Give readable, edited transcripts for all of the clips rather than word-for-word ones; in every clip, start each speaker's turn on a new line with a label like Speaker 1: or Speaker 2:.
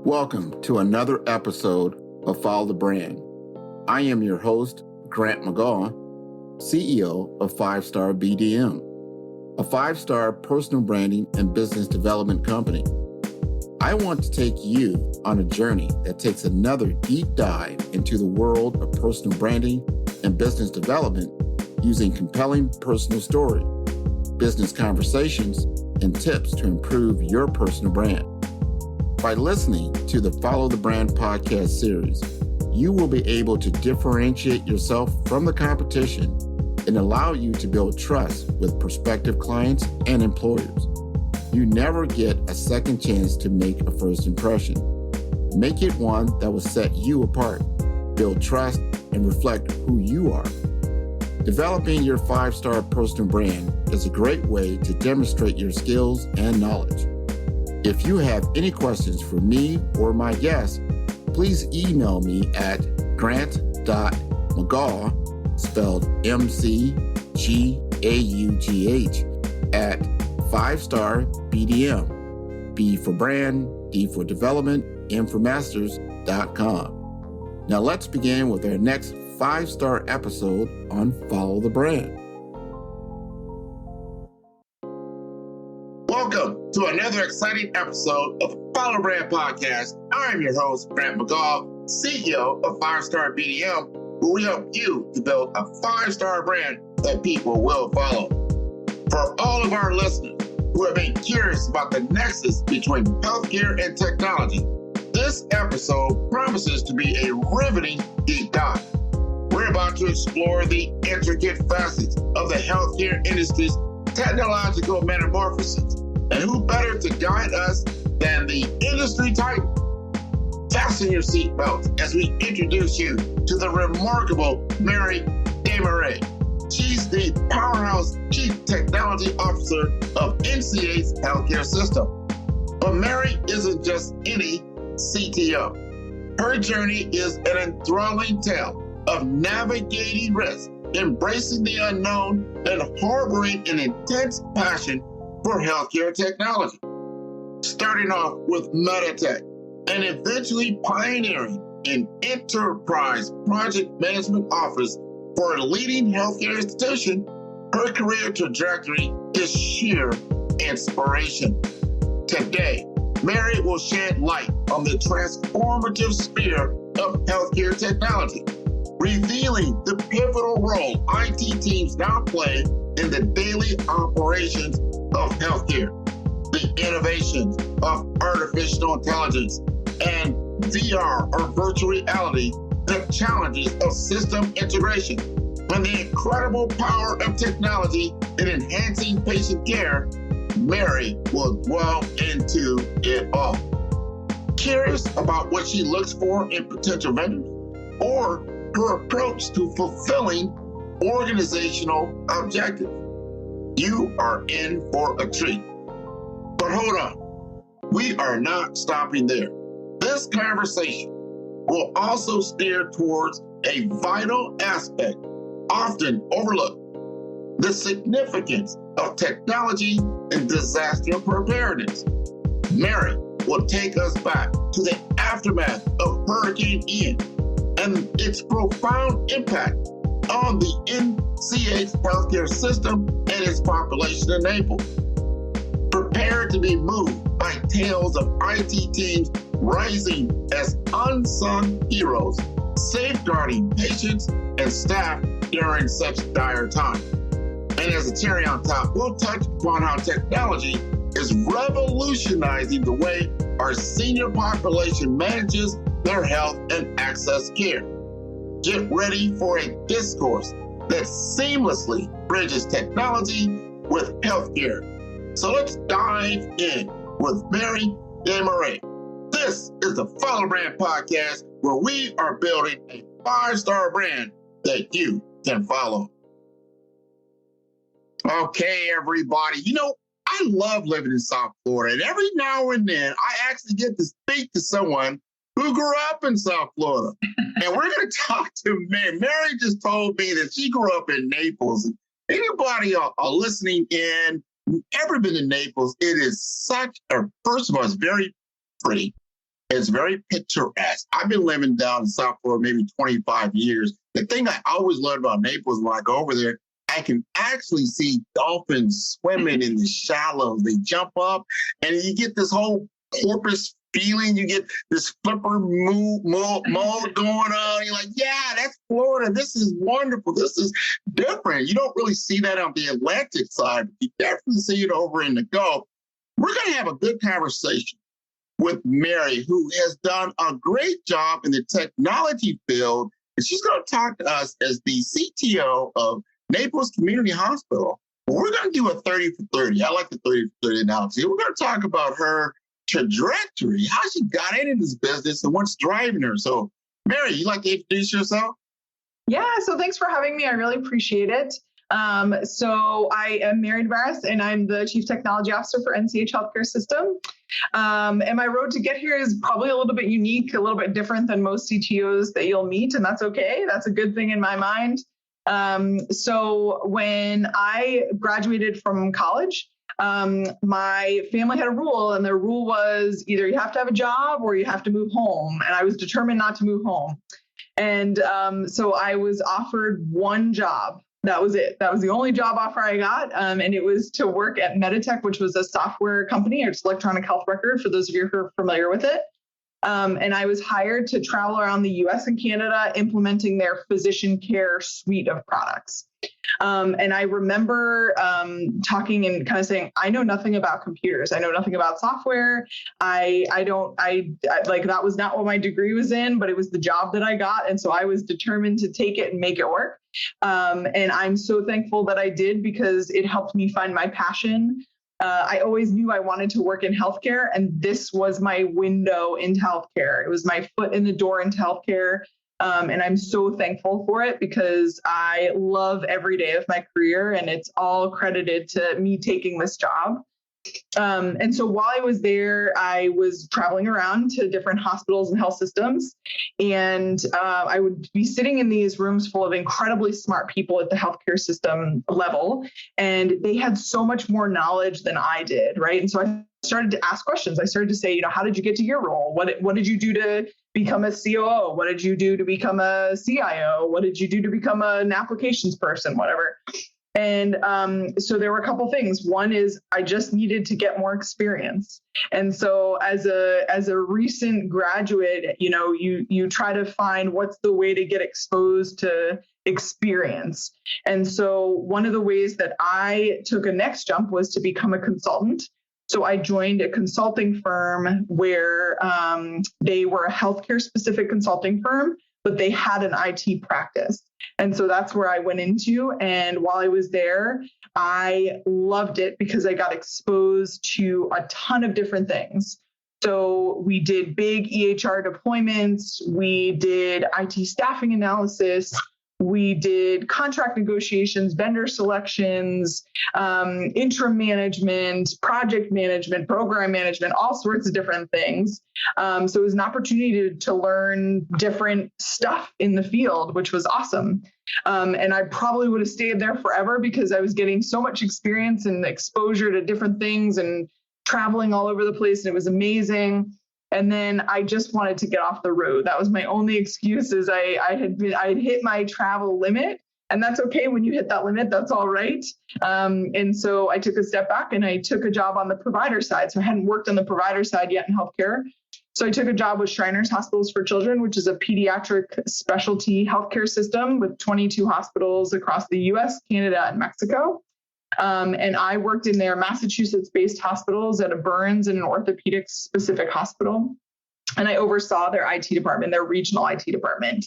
Speaker 1: Welcome to another episode of Follow the Brand. I am your host, Grant McGaw, CEO of 5-Star BDM, a 5-star personal branding and business development company. I want to take you on a journey that takes another deep dive into the world of personal branding and business development using compelling personal stories, business conversations, and tips to improve your personal brand. By listening to the Follow the Brand podcast series, you will be able to differentiate yourself from the competition and allow you to build trust with prospective clients and employers. You never get a second chance to make a first impression. Make it one that will set you apart, build trust, and reflect who you are. Developing your 5-star personal brand is a great way to demonstrate your skills and knowledge. If you have any questions for me or my guests, please email me at grant.mcgaugh, spelled M-C-G-A-U-G-H, at 5-star BDM, B for brand, D for development, M for masters.com. Now let's begin with our next 5-star episode on Follow the Brand. Welcome to another exciting episode of Follow the Brand Podcast. I'm your host, Grant McGaugh, CEO of 5-Star BDM, where we help you to build a 5-star brand that people will follow. For all of our listeners who have been curious about the nexus between healthcare and technology, this episode promises to be a riveting deep dive. We're about to explore the intricate facets of the healthcare industry's technological metamorphosis. And who better to guide us than the industry titan? Fasten your seatbelts as we introduce you to the remarkable Mary Desmarais. She's the powerhouse Chief Technology Officer of NCH's healthcare system. But Mary isn't just any CTO. Her journey is an enthralling tale of navigating risk, embracing the unknown, and harboring an intense passion for healthcare technology. Starting off with Meditech and eventually pioneering an enterprise project management office for a leading healthcare institution, her career trajectory is sheer inspiration. Today, Mary will shed light on the transformative sphere of healthcare technology, revealing the pivotal role IT teams now play in the daily operations of healthcare, the innovations of artificial intelligence, and VR or virtual reality, the challenges of system integration, and the incredible power of technology in enhancing patient care. Mary will dwell into it all. Curious about what she looks for in potential vendors, or her approach to fulfilling organizational objectives? You are in for a treat. But hold on, we are not stopping there. This conversation will also steer towards a vital aspect often overlooked: the significance of technology and disaster preparedness. Mary will take us back to the aftermath of Hurricane Ian and its profound impact on the NCH healthcare system and its population in Naples. Prepare to be moved by tales of IT teams rising as unsung heroes, safeguarding patients and staff during such dire times. And as a cherry on top, we'll touch upon how technology is revolutionizing the way our senior population manages their health and access care. Get ready for a discourse that seamlessly bridges technology with healthcare. So let's dive in with Mary Desmarais. This is the Follow Brand Podcast, where we are building a 5-star brand that you can follow. Okay, everybody. I love living in South Florida, and every now and then I actually get to speak to someone who grew up in South Florida. And we're going to talk to Mary. Mary just told me that she grew up in Naples. Anybody listening in, ever been to Naples? It is first of all, it's very pretty. It's very picturesque. I've been living down in South Florida maybe 25 years. The thing I always learned about Naples when I go over there, I can actually see dolphins swimming in the shallows. They jump up and you get this whole porpoise feeling. You get this flipper mode going on. You're like, yeah, that's Florida. This is wonderful. This is different. You don't really see that on the Atlantic side. You definitely see it over in the Gulf. We're going to have a good conversation with Mary, who has done a great job in the technology field. And she's going to talk to us as the CTO of Naples Community Hospital. We're going to do a 30 for 30. I like the 30 for 30 analogy. We're going to talk about her trajectory, how she got into this business and what's driving her. So, Mary, you like to introduce yourself?
Speaker 2: Yeah, so thanks for having me. I really appreciate it. So I am Mary Desmarais, and I'm the Chief Technology Officer for NCH Healthcare System. And my road to get here is probably a little bit unique, a little bit different than most CTOs that you'll meet, and that's okay. That's a good thing in my mind. So when I graduated from college, my family had a rule, and the rule was either you have to have a job or you have to move home. And I was determined not to move home. And so I was offered one job. That was it. That was the only job offer I got. And it was to work at Meditech, which was a software company. It's electronic health record, for those of you who are familiar with it. And I was hired to travel around the US and Canada implementing their physician care suite of products. And I remember talking and kind of saying, I know nothing about computers. I know nothing about software. That was not what my degree was in, but it was the job that I got. And so I was determined to take it and make it work. And I'm so thankful that I did, because it helped me find my passion. I always knew I wanted to work in healthcare, and this was my window into healthcare. It was my foot in the door into healthcare. And I'm so thankful for it, because I love every day of my career, and it's all credited to me taking this job. And so while I was there, I was traveling around to different hospitals and health systems, and I would be sitting in these rooms full of incredibly smart people at the healthcare system level, and they had so much more knowledge than I did, right? And so I started to ask questions. I started to say, how did you get to your role? What did you do to become a COO? What did you do to become a CIO? What did you do to become an applications person? Whatever. And so there were a couple things. One is I just needed to get more experience. And so as a recent graduate, you try to find what's the way to get exposed to experience. And so one of the ways that I took a next jump was to become a consultant. So I joined a consulting firm where they were a healthcare specific consulting firm, but they had an IT practice. And so that's where I went into. And while I was there, I loved it because I got exposed to a ton of different things. So we did big EHR deployments. We did IT staffing analysis. We did contract negotiations, vendor selections, interim management, project management, program management, all sorts of different things. So it was an opportunity to learn different stuff in the field, which was awesome. And I probably would have stayed there forever, because I was getting so much experience and exposure to different things and traveling all over the place. And it was amazing. And then I just wanted to get off the road. That was my only excuse, is I had hit my travel limit, and that's okay. When you hit that limit, that's all right. And so I took a step back and I took a job on the provider side. So I hadn't worked on the provider side yet in healthcare. So I took a job with Shriners Hospitals for Children, which is a pediatric specialty healthcare system with 22 hospitals across the US, Canada, and Mexico. And I worked in their Massachusetts-based hospitals at a burns and an orthopedics specific hospital. And I oversaw their IT department, their regional IT department.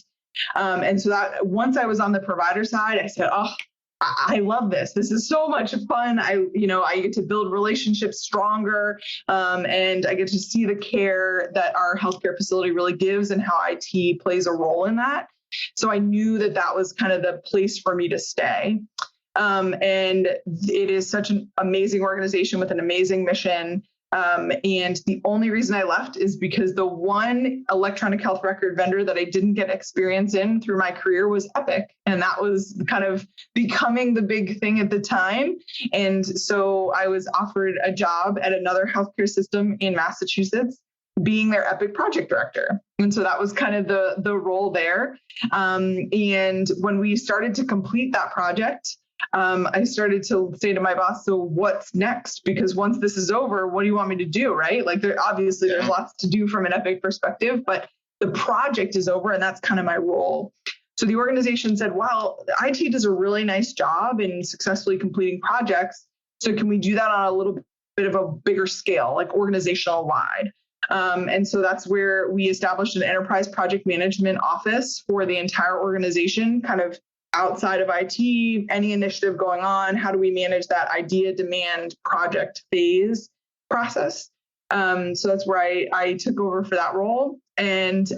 Speaker 2: And so that once I was on the provider side, I said, oh, I love this. This is so much fun. I get to build relationships stronger, and I get to see the care that our healthcare facility really gives and how IT plays a role in that. So I knew that that was kind of the place for me to stay. And it is such an amazing organization with an amazing mission. And the only reason I left is because the one electronic health record vendor that I didn't get experience in through my career was Epic. And that was kind of becoming the big thing at the time. And so I was offered a job at another healthcare system in Massachusetts being their Epic project director. And so that was kind of the role there. And when we started to complete that project, I started to say to my boss, so what's next? Because once this is over, what do you want me to do? Right? Like there's lots to do from an Epic perspective, but the project is over and that's kind of my role. So the organization said, well, IT does a really nice job in successfully completing projects. So can we do that on a little bit of a bigger scale, like organizational wide? And so that's where we established an enterprise project management office for the entire organization, kind of outside of IT, any initiative going on, how do we manage that idea, demand, project phase process? So that's where I took over for that role. And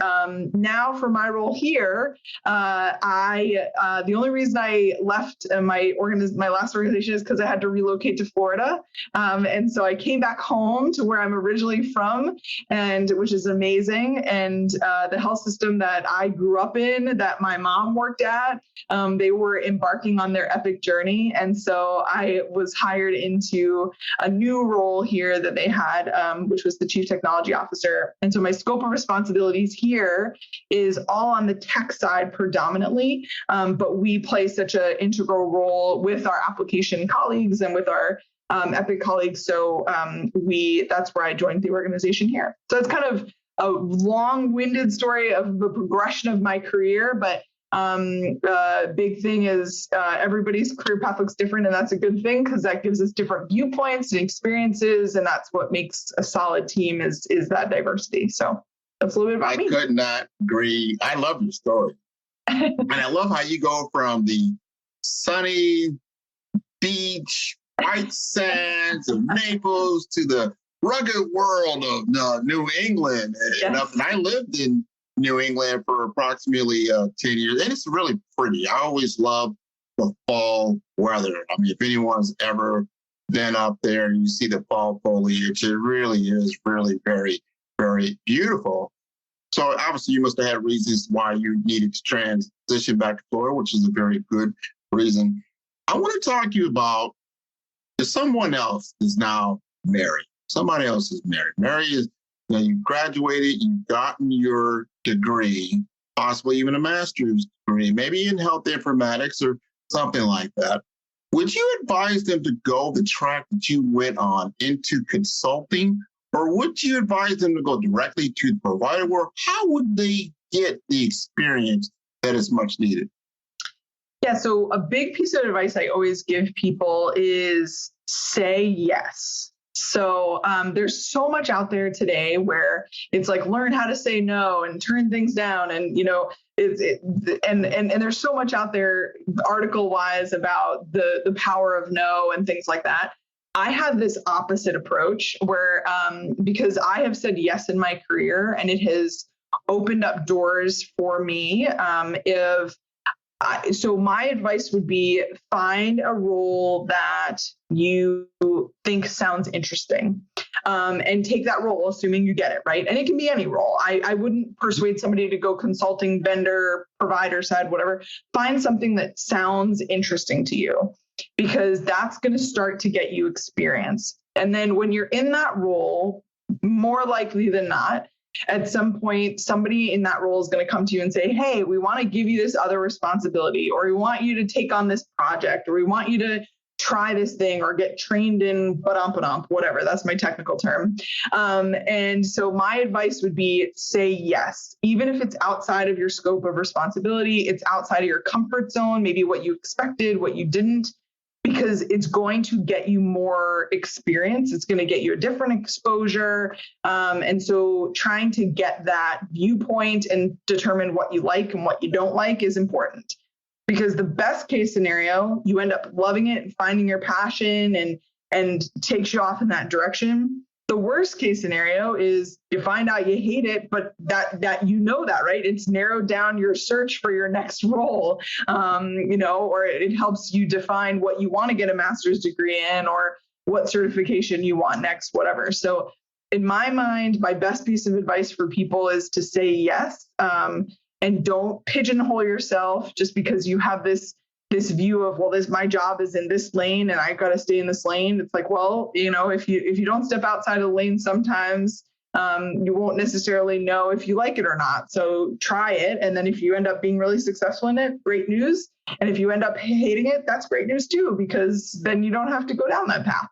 Speaker 2: now for my role here, the only reason I left my last organization is because I had to relocate to Florida. And so I came back home to where I'm originally from, and which is amazing. And the health system that I grew up in, that my mom worked at, they were embarking on their Epic journey. And so I was hired into a new role here that they had, which was the Chief Technology Officer. And so my scope of responsibilities here is all on the tech side predominantly, but we play such an integral role with our application colleagues and with our Epic colleagues. So that's where I joined the organization here. So it's kind of a long-winded story of the progression of my career, but big thing is everybody's career path looks different, and that's a good thing because that gives us different viewpoints and experiences, and that's what makes a solid team is that diversity. So that's a little bit about me.
Speaker 1: I could not agree. I love your story. And I love how you go from the sunny beach, white sands of Naples to the rugged world of New England.
Speaker 2: Yes.
Speaker 1: And I lived in New England for approximately 10 years. And it's really pretty. I always love the fall weather. I mean, if anyone's ever been up there and you see the fall foliage, it really is really very, very beautiful. So obviously you must have had reasons why you needed to transition back to Florida, which is a very good reason. I want to talk to you about if someone else is now married. Somebody else is married. Mary is, you graduated, you've gotten your degree, possibly even a master's degree, maybe in health informatics or something like that. Would you advise them to go the track that you went on into consulting? Or would you advise them to go directly to the provider work? How would they get the experience that is much needed?
Speaker 2: Yeah, so a big piece of advice I always give people is say yes. So there's so much out there today where it's like learn how to say no and turn things down, and and there's so much out there article wise about the power of no and things like that. I have this opposite approach where, because I have said yes in my career and it has opened up doors for me. So my advice would be find a role that you think sounds interesting, and take that role, assuming you get it, right? And it can be any role. I wouldn't persuade somebody to go consulting, vendor, provider side, whatever. Find something that sounds interesting to you, because that's going to start to get you experience. And then when you're in that role, more likely than not, at some point, somebody in that role is going to come to you and say, hey, we want to give you this other responsibility, or we want you to take on this project, or we want you to try this thing or get trained in whatever. That's my technical term. And so my advice would be say yes, even if it's outside of your scope of responsibility, it's outside of your comfort zone, maybe what you expected, what you didn't, because it's going to get you more experience. It's going to get you a different exposure. And so trying to get that viewpoint and determine what you like and what you don't like is important, because the best case scenario, you end up loving it and finding your passion and takes you off in that direction. The worst case scenario is you find out you hate it, but that right? It's narrowed down your search for your next role, or it helps you define what you want to get a master's degree in or what certification you want next, whatever. So in my mind, my best piece of advice for people is to say yes, and don't pigeonhole yourself just because you have this view of, well, my job is in this lane and I got to stay in this lane. It's like, well, if you don't step outside of the lane, sometimes You won't necessarily know if you like it or not. So try it. And then if you end up being really successful in it, great news. And if you end up hating it, that's great news too, because then you don't have to go down that path.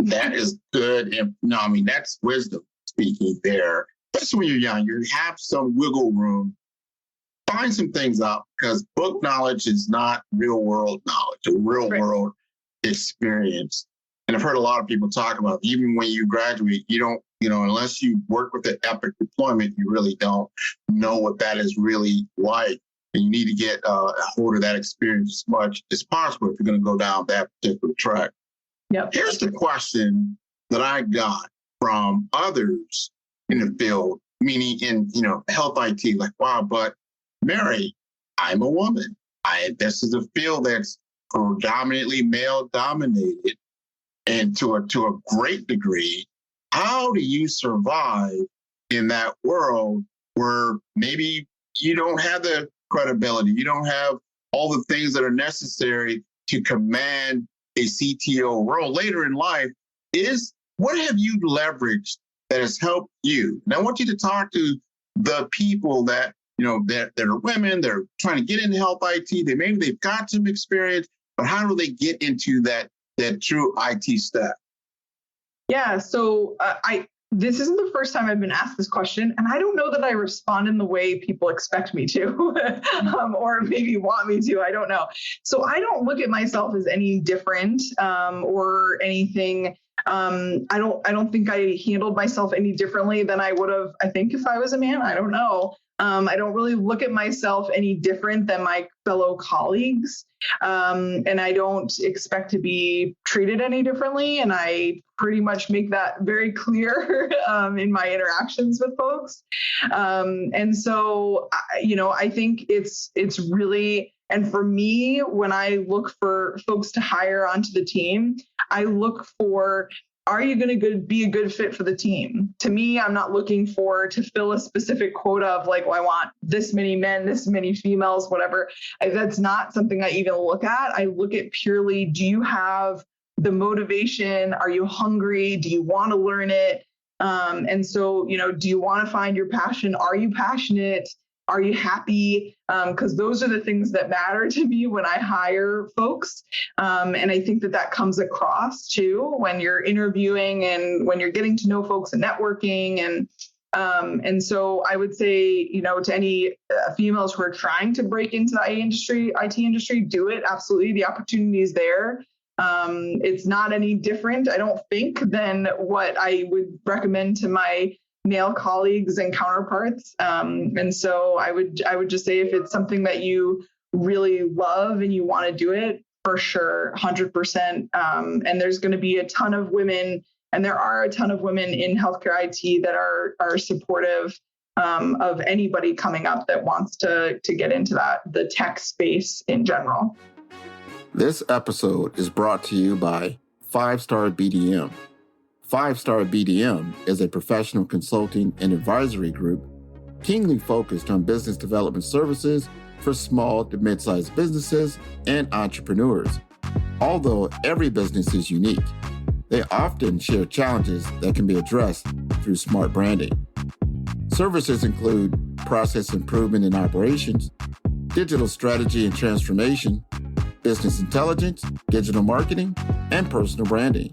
Speaker 1: That is good. And no, I mean, that's wisdom speaking there. Especially when you're young, you have some wiggle room. Find some things out, because book knowledge is not real world knowledge, a real world experience. And I've heard a lot of people talk about, even when you graduate, you don't, unless you work with the epic deployment, you really don't know what that is really like. And you need to get a hold of that experience as much as possible if you're going to go down that particular track.
Speaker 2: Yep.
Speaker 1: Here's the question that I got from others in the field, meaning in, health IT, like, wow, but Mary, I'm a woman. This is a field that's predominantly male dominated, and to a great degree. How do you survive in that world where maybe you don't have the credibility, you don't have all the things that are necessary to command a CTO role later in life? What have you leveraged that has helped you? And I want you to talk to the people that, that are women, they're trying to get into health IT. They've got some experience, but how do they get into that true IT stack?
Speaker 2: Yeah. So this isn't the first time I've been asked this question, and I don't know that I respond in the way people expect me to, or maybe want me to. I don't know. So I don't look at myself as any different or anything. I don't think I handled myself any differently than I would have, I think, if I was a man. I don't know. I don't really look at myself any different than my fellow colleagues. And I don't expect to be treated any differently. And I pretty much make that very clear in my interactions with folks. And so, I think it's really, and for me, when I look for folks to hire onto the team, I look for, are you going to be a good fit for the team? To me, I'm not looking to fill a specific quota of like, I want this many men, this many females, whatever. That's not something I even look at. I look at purely, do you have the motivation? Are you hungry? Do you want to learn it? And so, do you want to find your passion? Are you passionate? Are you happy? Because those are the things that matter to me when I hire folks. And I think that comes across too when you're interviewing and when you're getting to know folks and networking. And so I would say, to any females who are trying to break into the IT industry, do it. Absolutely. The opportunity is there. It's not any different, I don't think, than what I would recommend to my male colleagues and counterparts. And so I would just say, if it's something that you really love and you want to do it, for sure, 100%. And there's going to be a ton of women, and there are a ton of women in healthcare IT that are supportive of anybody coming up that wants to get into the tech space in general.
Speaker 3: This episode is brought to you by 5-Star BDM. 5-Star BDM is a professional consulting and advisory group keenly focused on business development services for small to mid-sized businesses and entrepreneurs. Although every business is unique, they often share challenges that can be addressed through smart branding. Services include process improvement in operations, digital strategy and transformation, business intelligence, digital marketing, and personal branding.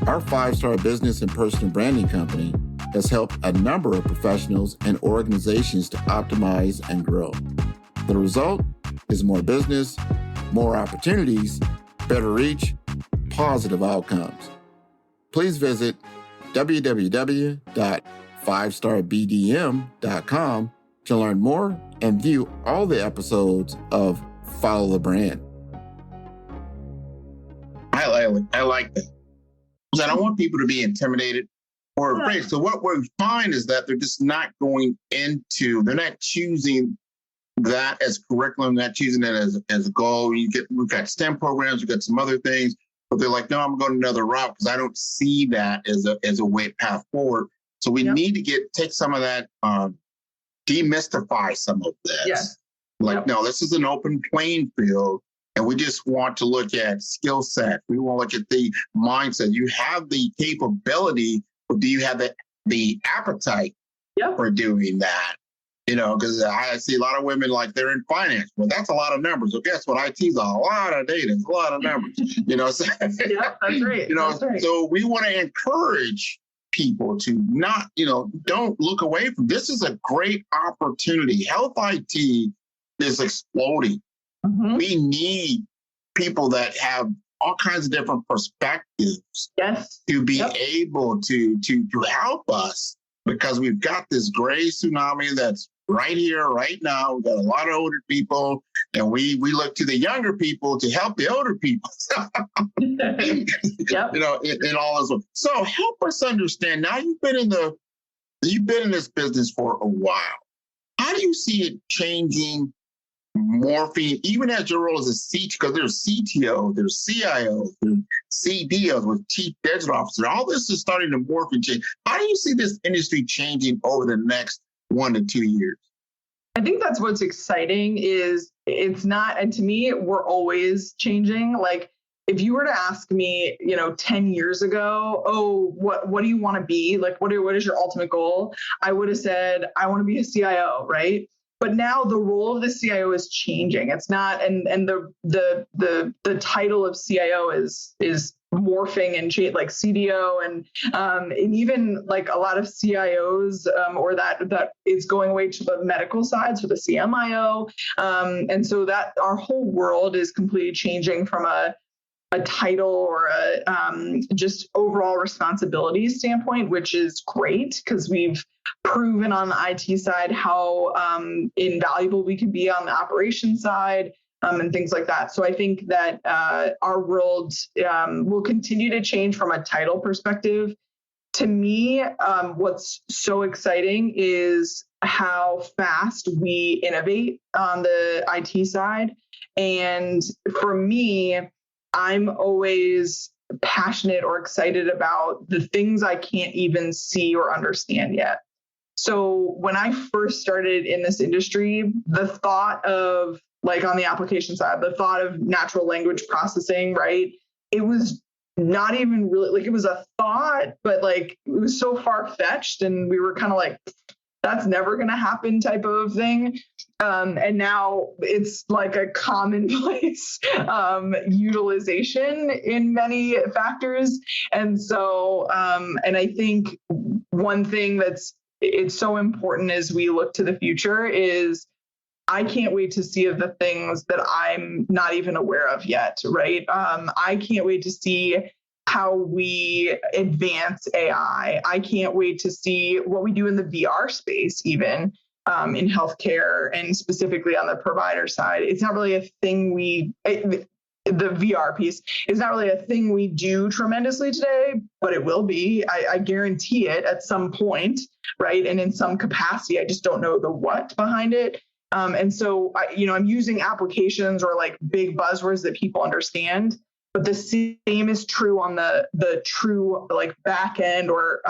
Speaker 3: Our 5-Star business and personal branding company has helped a number of professionals and organizations to optimize and grow. The result is more business, more opportunities, better reach, positive outcomes. Please visit www.5starbdm.com to learn more and view all the episodes of Follow the Brand.
Speaker 1: I like that. I don't want people to be intimidated or afraid. So what we find is that they're just not they're not choosing that as curriculum, not choosing that as a goal. We've got STEM programs, we've got some other things, but they're like, no, I'm going another route because I don't see that as a way path forward. So we need to take some of that, demystify some of this.
Speaker 2: Yes.
Speaker 1: No, this is an open playing field. And we just want to look at skill set. We want to look at the mindset. You have the capability, but do you have the the appetite for doing that. Because I see a lot of women like they're in finance. Well, that's a lot of numbers. Well, guess what? IT's a lot of data, it's a lot of numbers. So,
Speaker 2: yeah, that's right. That's right.
Speaker 1: So we want to encourage people to not, don't look away from this. Is a great opportunity. Health IT is exploding.
Speaker 2: Mm-hmm.
Speaker 1: We need people that have all kinds of different perspectives to be able to help us, because we've got this gray tsunami that's right here, right now. We've got a lot of older people, and we look to the younger people to help the older people. In all this. So help us understand. Now you've been in this business for a while. How do you see it changing, morphing, even as your role as a CTO? Because there's CTO, there's CIO, there's CDOs with Chief Digital Officer. All this is starting to morph and change. How do you see this industry changing over the next 1 to 2 years?
Speaker 2: I think that's what's exciting is it's not, and to me, we're always changing. Like if you were to ask me, 10 years ago, what do you want to be? Like, what is your ultimate goal? I would have said, I want to be a CIO, right? But now the role of the CIO is changing. It's not, and the title of CIO is morphing and change, like CDO and even like a lot of CIOs or that is going away to the medical side, so the CMIO, and so that our whole world is completely changing from a title or a just overall responsibility standpoint, which is great because we've proven on the IT side how invaluable we can be on the operations side and things like that. So I think that our world will continue to change from a title perspective. To me, what's so exciting is how fast we innovate on the IT side. And for me, I'm always passionate or excited about the things I can't even see or understand yet. So when I first started in this industry, the thought of, like on the application side, the thought of natural language processing, right? It was not even really, like it was a thought, but like it was so far-fetched and we were kind of like, that's never going to happen type of thing. And now it's like a commonplace utilization in many factors. And so, and I think one thing it's so important as we look to the future is I can't wait to see the things that I'm not even aware of yet, right? I can't wait to see how we advance AI. I can't wait to see what we do in the VR space, even in healthcare and specifically on the provider side. It's not really a thing the VR piece is not really a thing we do tremendously today, but it will be. I guarantee it at some point, right? And in some capacity, I just don't know the what behind it. And so, I'm using applications or like big buzzwords that people understand, but the same is true on the true like back end or,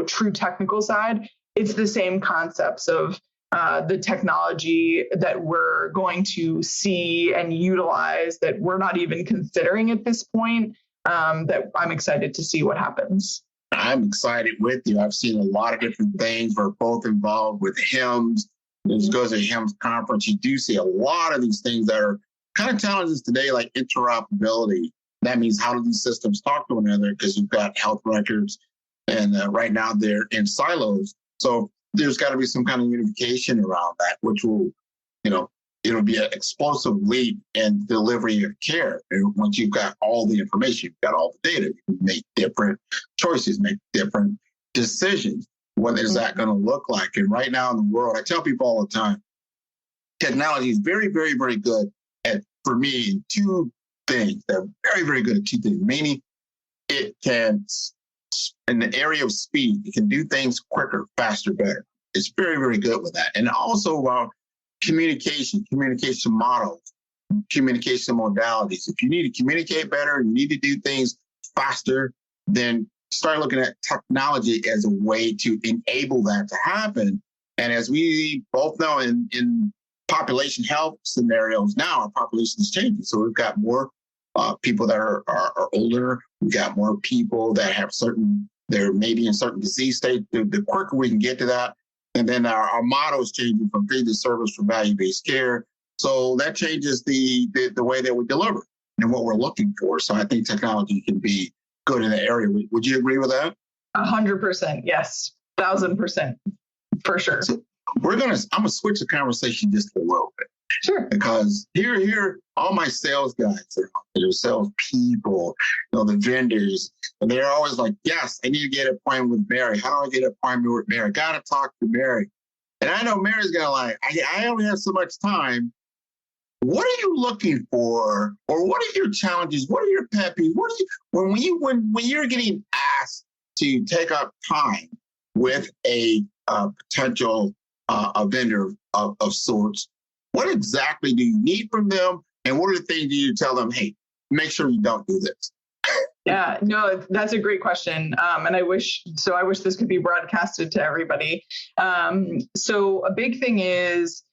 Speaker 2: true technical side. It's the same concepts of the technology that we're going to see and utilize that we're not even considering at this point, that I'm excited to see what happens.
Speaker 1: I'm excited with you. I've seen a lot of different things. We're both involved with HIMSS. This goes to HIMSS conference. You do see a lot of these things that are kind of challenges today, like interoperability. That means how do these systems talk to one another? Because you've got health records, and right now they're in silos. So there's got to be some kind of unification around that, which will, it'll be an explosive leap in delivery of care. And once you've got all the information, you've got all the data, you can make different choices, make different decisions. What is that going to look like? And right now in the world, I tell people all the time, technology is very, very, very good at, for me, two things. They're very, very good at two things. Meaning it can, in the area of speed, it can do things quicker, faster, better. It's very, very good with that. And also communication models, communication modalities. If you need to communicate better, you need to do things faster, then start looking at technology as a way to enable that to happen. And as we both know, in population health scenarios now, our population is changing. So we've got more people that are older. We've got more people that have They're maybe in certain disease states. The quicker we can get to that. And then our motto is changing from fee to service for value-based care. So that changes the way that we deliver and what we're looking for. So I think technology can be good in that area. Would you agree with that?
Speaker 2: 100%. Yes. 1,000%. For sure.
Speaker 1: So I'm going to switch the conversation just a little bit.
Speaker 2: Sure.
Speaker 1: Because here, all my sales guys, they're sales people, the vendors, and they're always like, yes, I need to get an appointment with Mary. How do I get an appointment with Mary? Got to talk to Mary. And I know Mary's going to like, I only have so much time. What are you looking for? Or what are your challenges? What are your pet peeves? What are you, when you're getting asked to take up time with a potential a vendor of sorts, what exactly do you need from them? And what are the things you tell them, hey, make sure you don't do this?
Speaker 2: Yeah, no, that's a great question. And I wish this could be broadcasted to everybody. So a big thing is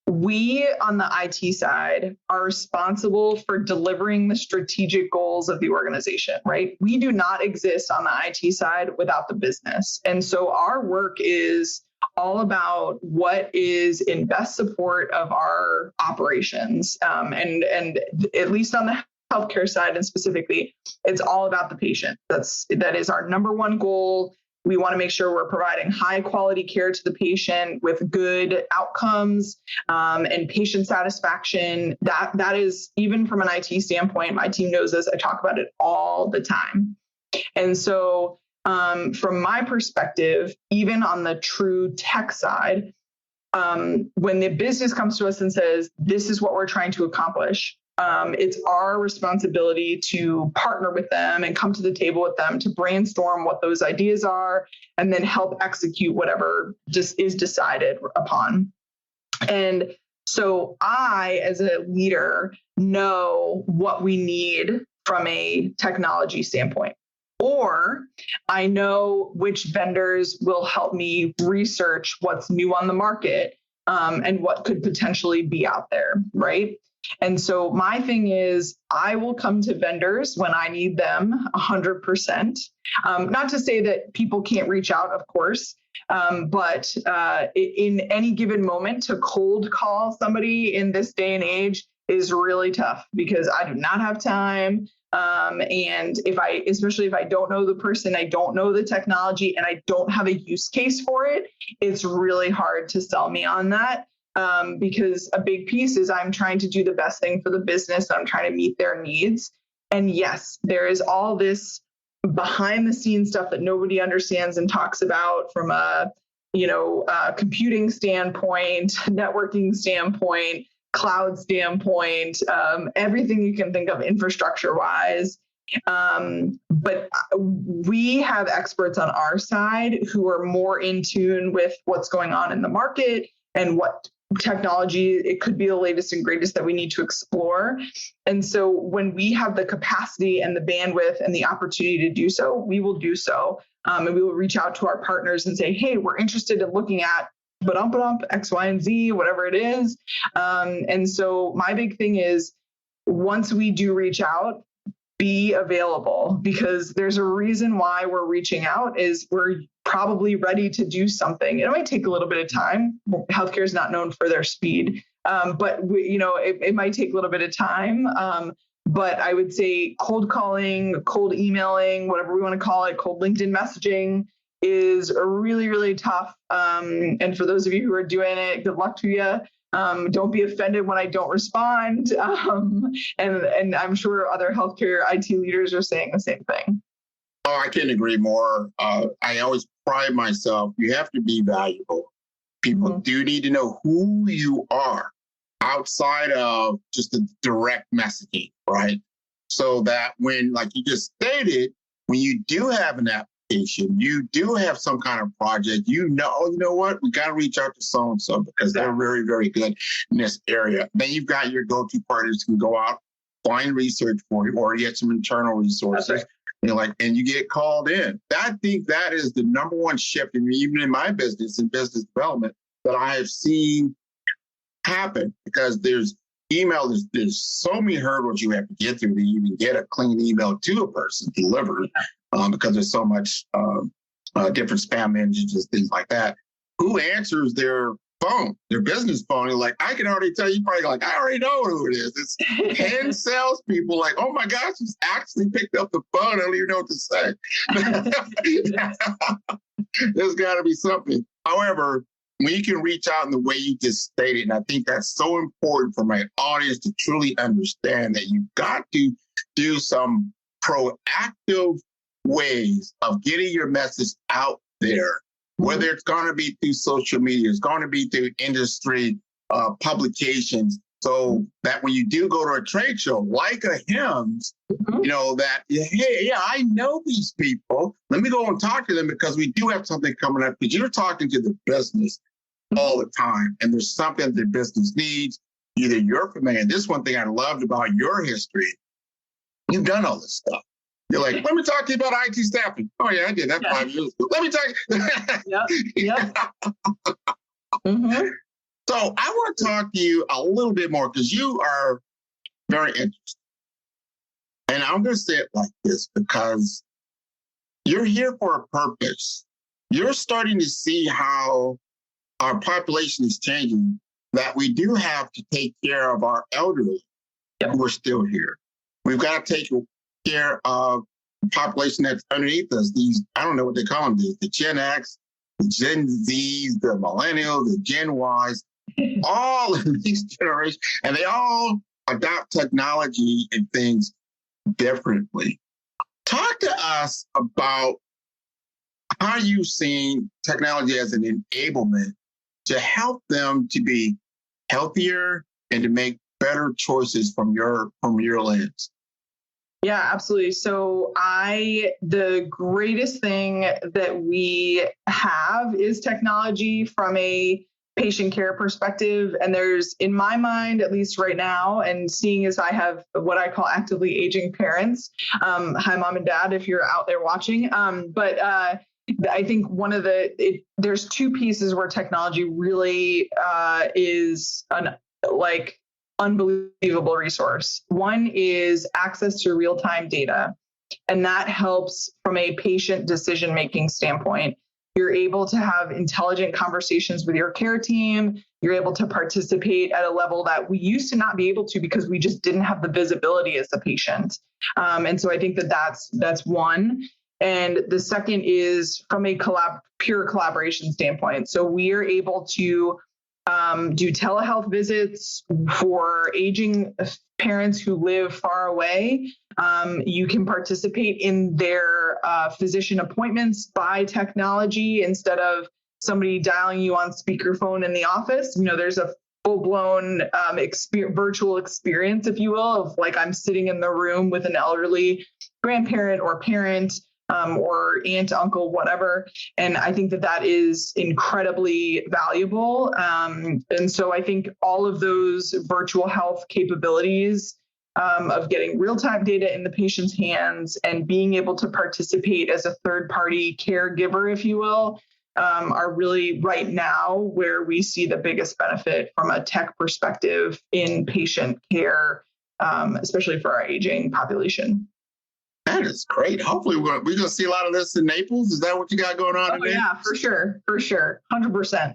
Speaker 2: we on the IT side are responsible for delivering the strategic goals of the organization, right? We do not exist on the IT side without the business. And so our work is all about what is in best support of our operations. And at least on the healthcare side, and specifically, it's all about the patient. That is our number one goal. We want to make sure we're providing high quality care to the patient with good outcomes and patient satisfaction. That is, even from an IT standpoint, my team knows this. I talk about it all the time. And so from my perspective, even on the true tech side, when the business comes to us and says, this is what we're trying to accomplish, it's our responsibility to partner with them and come to the table with them to brainstorm what those ideas are and then help execute whatever just is decided upon. And so I, as a leader, know what we need from a technology standpoint. Or I know which vendors will help me research what's new on the market and what could potentially be out there, right? And so my thing is I will come to vendors when I need them 100%. Not to say that people can't reach out, of course, but in any given moment to cold call somebody in this day and age is really tough because I do not have time. And especially if I don't know the person, I don't know the technology, and I don't have a use case for it, it's really hard to sell me on that. Because a big piece is I'm trying to do the best thing for the business. I'm trying to meet their needs. And yes, there is all this behind the scenes stuff that nobody understands and talks about from a computing standpoint, networking standpoint, cloud standpoint, everything you can think of infrastructure wise. But we have experts on our side who are more in tune with what's going on in the market and what technology, it could be the latest and greatest that we need to explore. And so when we have the capacity and the bandwidth and the opportunity to do so, we will do so. And we will reach out to our partners and say, hey, we're interested in looking at X, Y, and Z, whatever it is. And so my big thing is once we do reach out, be available, because there's a reason why we're reaching out is we're probably ready to do something. It might take a little bit of time. Healthcare is not known for their speed, but it might take a little bit of time. But I would say cold calling, cold emailing, whatever we want to call it, cold LinkedIn messaging is really, really tough. And for those of you who are doing it, good luck to you. Don't be offended when I don't respond. And I'm sure other healthcare IT leaders are saying the same thing.
Speaker 1: Oh, I can't agree more. I always pride myself. You have to be valuable. People do need to know who you are outside of just the direct messaging, right? So that when, like you just stated, when you do have an application, you do have some kind of project, you know what, we got to reach out to so-and-so because they're very, very good in this area. Then you've got your go-to partners who can go out, find research for you, or you get some internal resources. And you get called in. I think that is the number one shift, even in my business and business development, that I have seen happen, because there's email, there's so many hurdles you have to get through to even get a clean email to a person delivered. because there's so much different spam engines, things like that. Who answers their phone, their business phone? And like, I can already tell you, probably like, I already know who it is. It's 10 salespeople. Like, oh my gosh, he's actually picked up the phone. I don't even know what to say. There's got to be something. However, when you can reach out in the way you just stated, and I think that's so important for my audience to truly understand that you've got to do some proactive ways of getting your message out there, whether it's going to be through social media, it's going to be through industry publications, so that when you do go to a trade show like a HIMSS, you know, that, hey, yeah, I know these people. Let me go and talk to them because we do have something coming up, because you're talking to the business all the time, and there's something the business needs. Either you're familiar. And this one thing I loved about your history, you've done all this stuff. You're like, let me talk to you about IT staffing. Oh, yeah, I did that 5 years ago. Let me talk. So I want to talk to you a little bit more because you are very interesting. And I'm going to say it like this because you're here for a purpose. You're starting to see how our population is changing, that we do have to take care of our elderly who are still here. We've got to take care of the population that's underneath us. These, I don't know what they call them, the Gen X, the Gen Zs, the Millennials, the Gen Ys, all of these generations, and they all adopt technology and things differently. Talk to us about how you've seen technology as an enablement to help them to be healthier and to make better choices from your lens.
Speaker 2: Yeah, absolutely. So the greatest thing that we have is technology from a patient care perspective. And there's, in my mind, at least right now, and seeing as I have what I call actively aging parents, hi, mom and dad, if you're out there watching. But I think there's two pieces where technology really is an unbelievable resource. One is access to real-time data, and that helps from a patient decision-making standpoint. You're able to have intelligent conversations with your care team. You're able to participate at a level that we used to not be able to because we just didn't have the visibility as a patient. And so I think that's one. And the second is from a pure collaboration standpoint. So we are able to do telehealth visits for aging parents who live far away. You can participate in their physician appointments by technology instead of somebody dialing you on speakerphone in the office. You know, there's a full-blown virtual experience, if you will, of like I'm sitting in the room with an elderly grandparent or parent, or aunt, uncle, whatever. And I think that is incredibly valuable. And so I think all of those virtual health capabilities of getting real-time data in the patient's hands and being able to participate as a third-party caregiver, if you will, are really right now where we see the biggest benefit from a tech perspective in patient care, especially for our aging population.
Speaker 1: That is great. Hopefully we're going to see a lot of this in Naples. Is that what you got going on today?
Speaker 2: Yeah, for sure. 100%.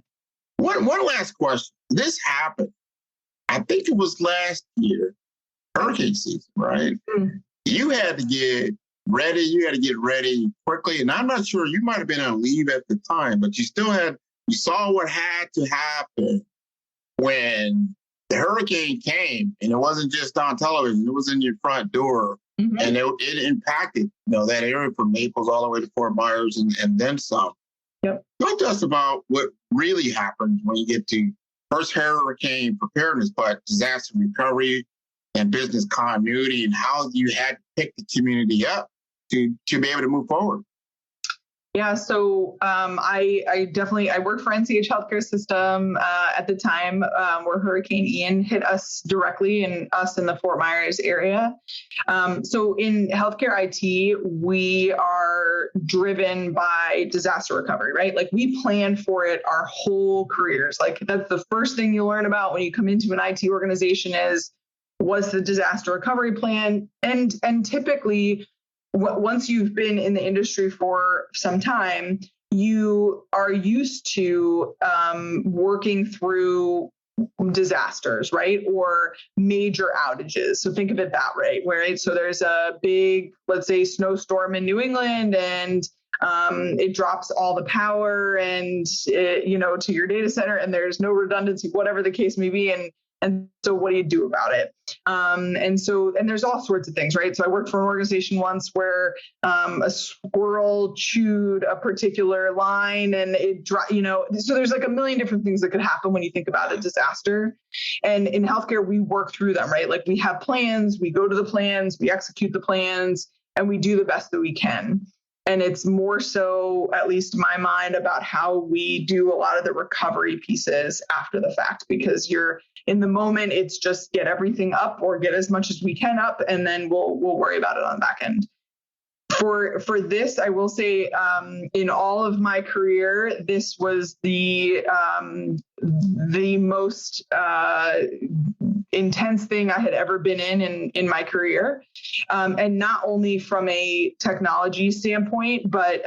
Speaker 1: One last question. This happened, I think it was last year, hurricane season, right? Mm-hmm. You had to get ready. You had to get ready quickly. And I'm not sure, you might have been on leave at the time, but you saw what had to happen when the hurricane came, and it wasn't just on television. It was in your front door. Mm-hmm. And it impacted, that area from Naples all the way to Fort Myers and then some.
Speaker 2: Yep.
Speaker 1: Talk to us about what really happens when you get to first hurricane preparedness, but disaster recovery and business continuity, and how you had to pick the community up to be able to move forward.
Speaker 2: Yeah, so I worked for NCH Healthcare System at the time where Hurricane Ian hit us directly, and us in the Fort Myers area. So in healthcare IT, we are driven by disaster recovery, right? Like we plan for it our whole careers. Like that's the first thing you learn about when you come into an IT organization is what's the disaster recovery plan, and typically once you've been in the industry for some time, you are used to working through disasters, right? Or major outages. So think of it that way, right? So there's a big, let's say, snowstorm in New England, and it drops all the power and to your data center, and there's no redundancy, whatever the case may be. And so what do you do about it? And there's all sorts of things, right? So I worked for an organization once where a squirrel chewed a particular line, and so there's like a million different things that could happen when you think about a disaster. And in healthcare, we work through them, right? Like we have plans, we go to the plans, we execute the plans, and we do the best that we can. And it's more so, at least in my mind, about how we do a lot of the recovery pieces after the fact, because you're in the moment, it's just get everything up or get as much as we can up, and then we'll worry about it on the back end. For this, I will say, in all of my career, this was the most intense thing I had ever been in my career. And not only from a technology standpoint, but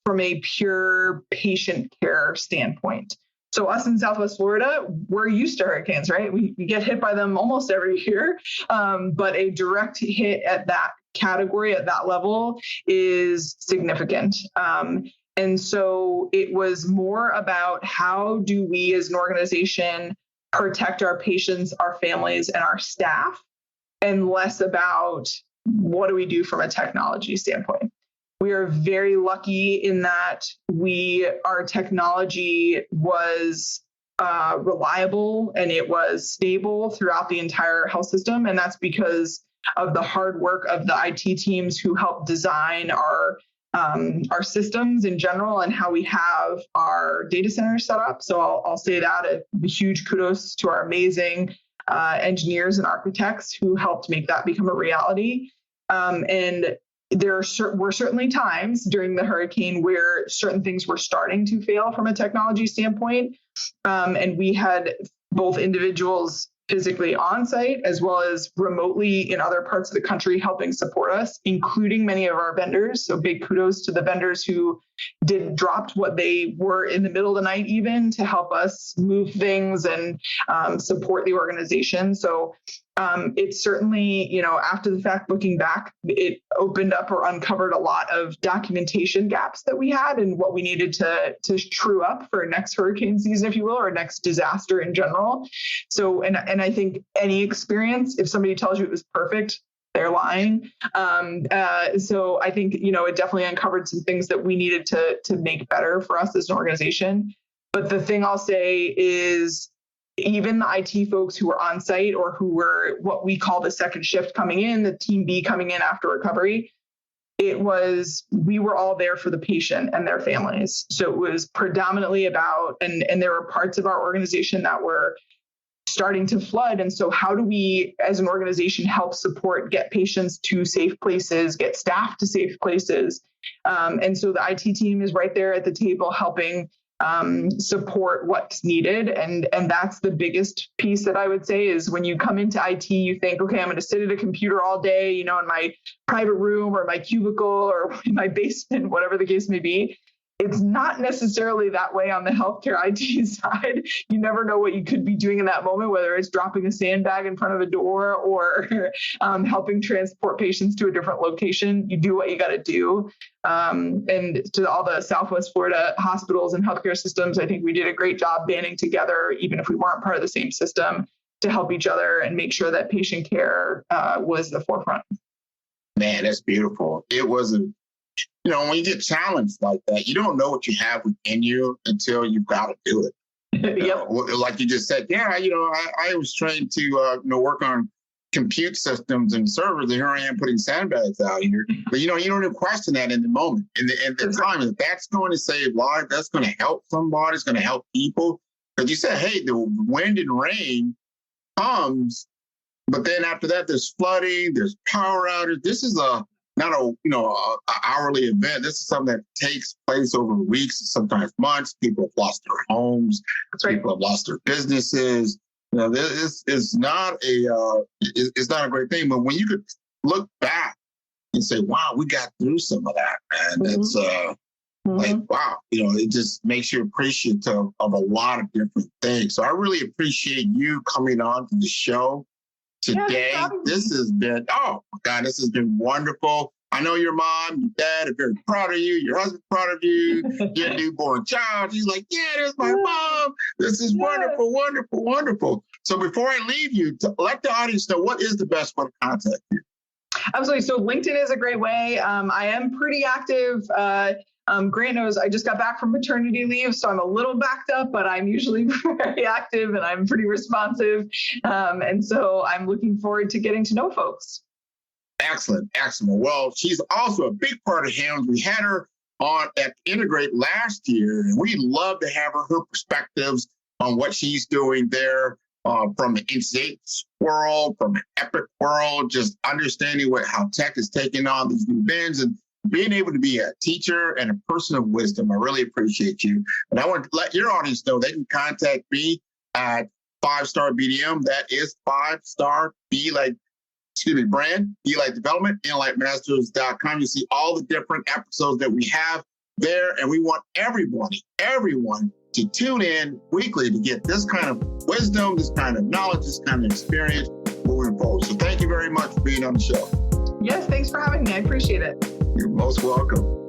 Speaker 2: from a pure patient care standpoint. So us in Southwest Florida, we're used to hurricanes, right? We get hit by them almost every year. But a direct hit at that category, at that level, is significant. And so it was more about how do we as an organization protect our patients, our families, and our staff, and less about what do we do from a technology standpoint. We are very lucky in that our technology was reliable and it was stable throughout the entire health system. And that's because of the hard work of the IT teams who helped design our systems in general and how we have our data centers set up. So I'll say that a huge kudos to our amazing engineers and architects who helped make that become a reality. And there were certainly times during the hurricane where certain things were starting to fail from a technology standpoint. And we had both individuals physically on site as well as remotely in other parts of the country helping support us, including many of our vendors. So big kudos to the vendors who dropped what they were in the middle of the night even to help us move things and support the organization. So it's certainly, after the fact, looking back, it opened up or uncovered a lot of documentation gaps that we had and what we needed to true up for next hurricane season, if you will, or next disaster in general. So, and I think any experience, if somebody tells you it was perfect, they're lying. So I think, it definitely uncovered some things that we needed to make better for us as an organization. But the thing I'll say is, even the IT folks who were on site or who were what we call the second shift coming in, the team B coming in after recovery, we were all there for the patient and their families. So it was predominantly about, and there were parts of our organization that were starting to flood. And so how do we, as an organization, help support, get patients to safe places, get staff to safe places? And so the IT team is right there at the table helping support what's needed. And that's the biggest piece that I would say is when you come into IT, you think, okay, I'm going to sit at a computer all day, in my private room or my cubicle or in my basement, whatever the case may be. It's not necessarily that way on the healthcare IT side. You never know what you could be doing in that moment, whether it's dropping a sandbag in front of a door or helping transport patients to a different location. You do what you got to do. And to all the Southwest Florida hospitals and healthcare systems, I think we did a great job banding together, even if we weren't part of the same system, to help each other and make sure that patient care was the forefront.
Speaker 1: Man, that's beautiful. It wasn't. When you get challenged like that, you don't know what you have within you until you've got to do it.
Speaker 2: Yep.
Speaker 1: Like you just said, I was trained to work on compute systems and servers, and here I am putting sandbags out here. But you don't even question that in the moment. In the time, if that's going to save lives, that's going to help somebody, it's going to help people. Because you said, hey, the wind and rain comes, but then after that, there's flooding, there's power outage. This is not a hourly event. This is something that takes place over weeks, sometimes months. People have lost their homes. People have lost their businesses. This is not it's not a great thing. But when you could look back and say, wow, we got through some of that, man. It's like, wow, it just makes you appreciative of a lot of different things. So I really appreciate you coming on to the show today. This has been, oh my God, this has been wonderful. I know your mom, your dad are very proud of you. Your husband's proud of you. Your newborn child, he's like, yeah, there's my mom. This is wonderful, wonderful, wonderful. So before I leave you, let the audience know, what is the best way to contact you?
Speaker 2: Absolutely. So LinkedIn is a great way. I am pretty active. Grant knows I just got back from maternity leave, so I'm a little backed up, but I'm usually very active and I'm pretty responsive. And so I'm looking forward to getting to know folks.
Speaker 1: Excellent. Excellent. Well, she's also a big part of HAMS. We had her on at Integrate last year, and we love to have her perspectives on what she's doing there from an NCH world, from an Epic world, just understanding how tech is taking on these new bins and being able to be a teacher and a person of wisdom. I really appreciate you. And I want to let your audience know they can contact me at 5-Star BDM. That is 5-Star brand, B like development, nlightmasters.com. You see all the different episodes that we have there. And we want everyone to tune in weekly to get this kind of wisdom, this kind of knowledge, this kind of experience moving forward. So thank you very much for being on the show.
Speaker 2: Yes, thanks for having me. I appreciate it.
Speaker 1: You're most welcome.